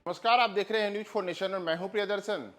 नमस्कार, आप देख रहे हैं न्यूज फॉर नेशन और मैं हूं प्रियदर्शन।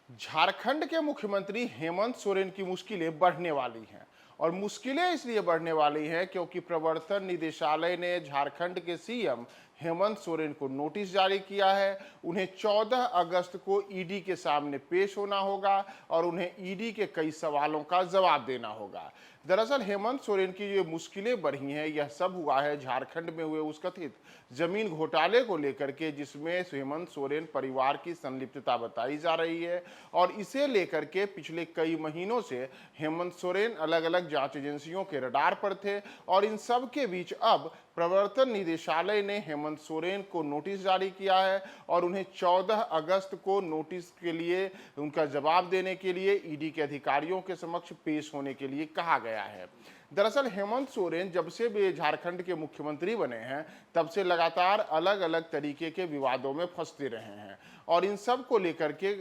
झारखंड के मुख्यमंत्री हेमंत सोरेन की मुश्किलें बढ़ने वाली हैं और मुश्किलें इसलिए बढ़ने वाली हैं क्योंकि प्रवर्तन निदेशालय ने झारखंड के सीएम हेमंत सोरेन को नोटिस जारी किया है। उन्हें 14 अगस्त को ईडी के सामने पेश होना होगा और उन्हें ईडी के कई सवालों का जवाब देना होगा। दरअसल हेमंत सोरेन की जो मुश्किलें बढ़ी हैं, यह सब हुआ है झारखंड में हुए उस कथित जमीन घोटाले को लेकर के, जिसमें हेमंत सोरेन परिवार की संलिप्तता बताई जा रही है। और इसे लेकर के पिछले कई महीनों से हेमंत सोरेन अलग अलग जांच एजेंसियों के रडार पर थे और इन सब के बीच अब प्रवर्तन निदेशालय ने हेमंत सोरेन को नोटिस जारी किया है और उन्हें 14 अगस्त को नोटिस के लिए उनका जवाब देने के लिए ईडी के अधिकारियों के समक्ष पेश होने के लिए कहा गया है। दरअसल हेमंत सोरेन जब से वे झारखंड के मुख्यमंत्री बने हैं तब से लगातार अलग अलग तरीके के विवादों में फंसते रहे हैं और इन सब को लेकर के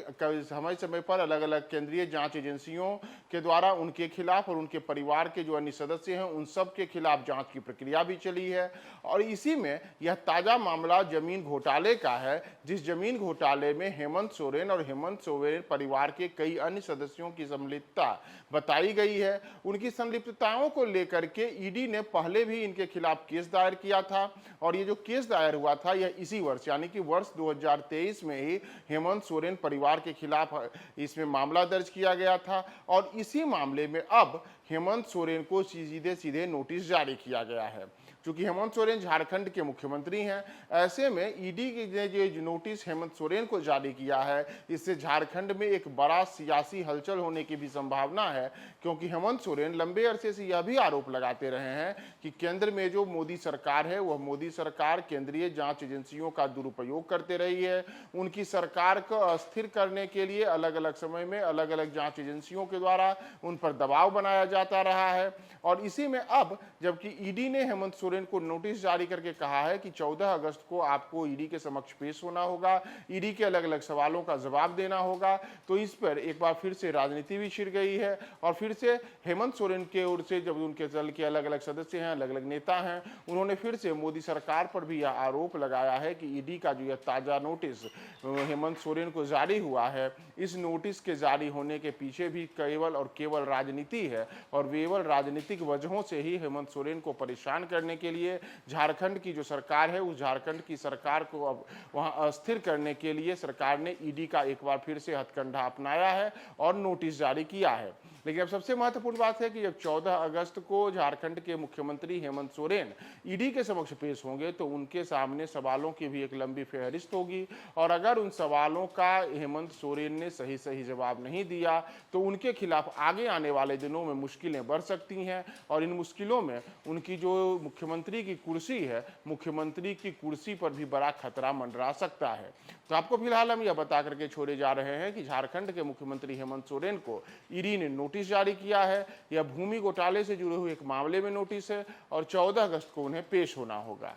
समय समय पर अलग अलग केंद्रीय जांच एजेंसियों के द्वारा उनके खिलाफ और उनके परिवार के जो अन्य सदस्य हैं उन सब के खिलाफ जांच की प्रक्रिया भी चली है। और इसी में यह ताजा मामला जमीन घोटाले का है, जिस जमीन घोटाले में हेमंत सोरेन और हेमंत सोरेन परिवार के कई अन्य सदस्यों की संलिप्तता बताई गई है। उनकी संलिप्तताओं को लेकर के ईडी ने पहले भी इनके खिलाफ केस दायर किया था और ये जो केस दायर हुआ था यह इसी वर्ष यानी कि वर्ष 2023 में ही हेमंत सोरेन परिवार के खिलाफ इसमें मामला दर्ज किया गया था और इसी मामले में अब हेमंत सोरेन को सीधे सीधे नोटिस जारी किया गया है। चूंकि हेमंत सोरेन झारखंड के मुख्यमंत्री हैं, ऐसे में ईडी ने जो नोटिस हेमंत सोरेन को जारी किया है, इससे झारखंड में एक बड़ा सियासी हलचल होने की भी संभावना है, क्योंकि हेमंत सोरेन लंबे अरसे से यह भी आरोप लगाते रहे हैं कि केंद्र में जो मोदी सरकार है वह मोदी सरकार केंद्रीय जांच एजेंसियों का दुरुपयोग करते रही है। उनकी सरकार को अस्थिर करने के लिए अलग अलग समय में अलग अलग जांच एजेंसियों के द्वारा उन पर दबाव बनाया जाता रहा है। और इसी में अब जबकि ईडी ने हेमंत सोरेन को नोटिस जारी करके कहा है कि 14 अगस्त को आपको ईडी के समक्ष पेश होना होगा, ईडी के अलग अलग सवालों का जवाब देना होगा, तो इस पर एक बार फिर से राजनीति भी छिड़ गई है और फिर से हेमंत सोरेन के ओर से जब उनके दल के अलग अलग सदस्य हैं, अलग अलग नेता हैं, उन्होंने फिर से मोदी सरकार पर भी यह आरोप लगाया है कि ईडी का जो यह ताजा नोटिस हेमंत सोरेन को जारी हुआ है, इस नोटिस के जारी होने के पीछे भी केवल और केवल राजनीति है और केवल राजनीतिक वजहों से ही हेमंत सोरेन को परेशान करने के लिए झारखंड की जो सरकार है उस झारखंड की सरकार को अब वहां अस्थिर करने के लिए सरकार ने ईडी का एक बार फिर से हथकंडा अपनाया है और नोटिस जारी किया है। लेकिन अब सबसे महत्वपूर्ण बात है कि जब 14 अगस्त को झारखंड के मुख्यमंत्री हेमंत सोरेन ईडी के समक्ष पेश होंगे तो उनके सामने सवालों की भी एक लंबी फहरिस्त होगी और अगर उन सवालों का हेमंत सोरेन ने सही सही जवाब नहीं दिया तो उनके खिलाफ आगे आने वाले दिनों में मुश्किलें बढ़ सकती हैं और इन मुश्किलों में उनकी जो मुख्यमंत्री की कुर्सी है, मुख्यमंत्री की कुर्सी पर भी बड़ा खतरा मंडरा सकता है। तो आपको फिलहाल हम यह बता करके छोड़े जा रहे हैं कि झारखंड के मुख्यमंत्री हेमंत सोरेन को ईडी ने नोटिस जारी किया है। यह भूमि घोटाले से जुड़े हुए एक मामले में नोटिस है और 14 अगस्त को उन्हें पेश होना होगा।